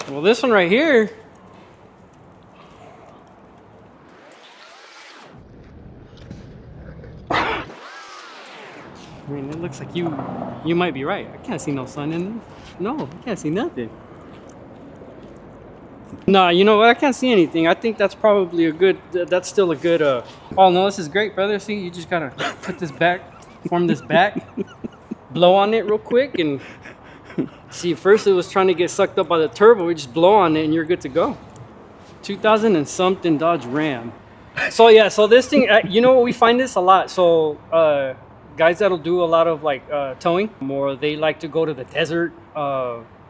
Well, this one right here. I mean, it looks like you might be right. I can't see no sun in this. No, I can't see nothing. Nah, you know what? I can't see anything. I think that's probably a good. That's still a good. Oh no, this is great, brother. See, you just gotta put this back, form this back, blow on it real quick, and see. First, it was trying to get sucked up by the turbo. We just blow on it, and you're good to go. 2000 and something Dodge Ram. So yeah, so this thing, you know, we find this a lot. So guys that'll do a lot of like towing, or they like to go to the desert.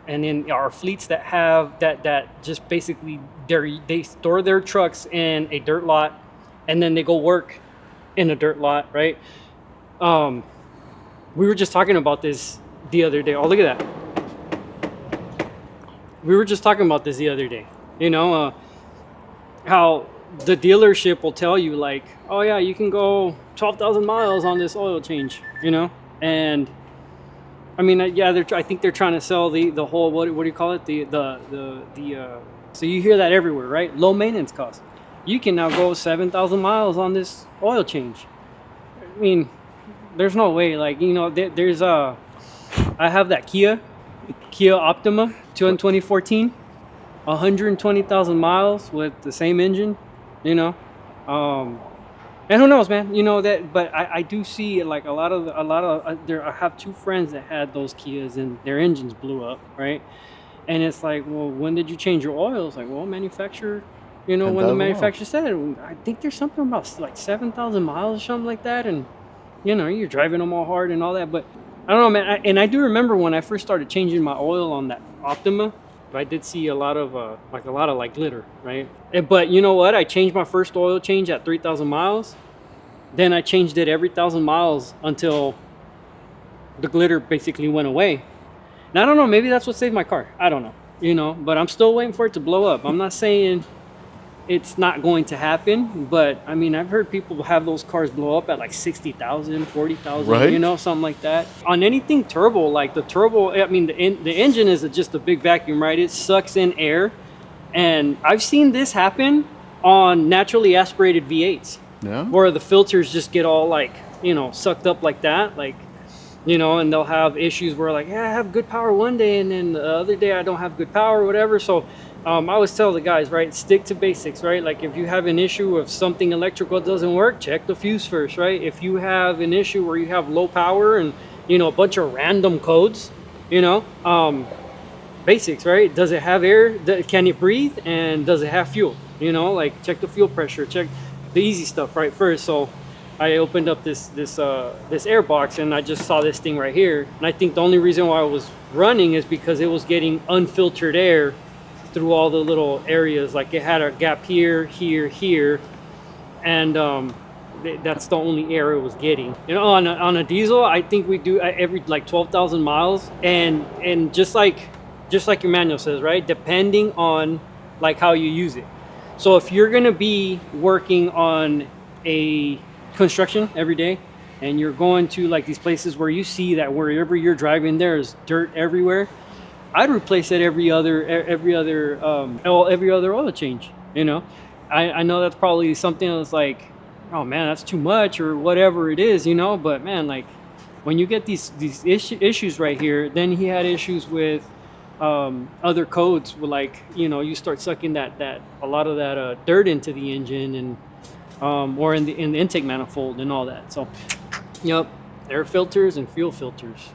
And in our fleets that have that just basically they store their trucks in a dirt lot, and then they go work in a dirt lot, right? We were just talking about this the other day. Oh, look at that. We were just talking about this the other day. You know, how the dealership will tell you like, oh yeah, you can go 12,000 miles on this oil change, you know, and I mean, yeah, I think they're trying to sell the whole what do you call it, so you hear that everywhere, right? Low maintenance cost. You can now go 7,000 miles on this oil change. I mean, there's no way. Like, you know, there's I have that Kia Optima 2014, 120,000 miles with the same engine, you know. And who knows, man? You know that, but I do see like a lot of there. I have two friends that had those Kias and their engines blew up, right? And it's like, well, when did you change your oil? It's like, well, manufacturer, you know, when the manufacturer said it. I think there's something about like 7,000 miles or something like that, and you know, you're driving them all hard and all that. But I don't know, man. And I do remember when I first started changing my oil on that Optima. I did see a lot of like glitter, right? But you know what? I changed my first oil change at 3,000 miles. Then I changed it every 1,000 miles until the glitter basically went away. And I don't know, maybe that's what saved my car. I don't know, you know, but I'm still waiting for it to blow up. I'm not saying it's not going to happen, but I mean, I've heard people have those cars blow up at like 60,000, 40,000, right? You know, something like that. On anything turbo, like the turbo, I mean, the engine is just a big vacuum, right? It sucks in air. And I've seen this happen on naturally aspirated V8s. Yeah. Where the filters just get all like, you know, sucked up like that. Like, you know, and they'll have issues where like, yeah, I have good power one day and then the other day I don't have good power or whatever. So I always tell the guys, right, stick to basics, right? Like if you have an issue of something electrical doesn't work, check the fuse first, right? If you have an issue where you have low power and, you know, a bunch of random codes, you know, basics, right? Does it have air? Can it breathe? And does it have fuel? You know, like check the fuel pressure, check the easy stuff right first. So I opened up this air box and I just saw this thing right here. And I think the only reason why it was running is because it was getting unfiltered air through all the little areas. Like it had a gap here, here, and that's the only air it was getting. You know, on a diesel, I think we do every like 12,000 miles, and just like your manual says, right? Depending on like how you use it. So if you're gonna be working on a construction every day, and you're going to like these places where you see that wherever you're driving there is dirt everywhere, I'd replace it every other oil change. You know, I know that's probably something that's like, oh man, that's too much or whatever it is, you know. But man, like when you get these issues right here, then he had issues with other codes where, like, you know, you start sucking that a lot of that dirt into the engine and or in the intake manifold and all that. So, yep, air filters and fuel filters.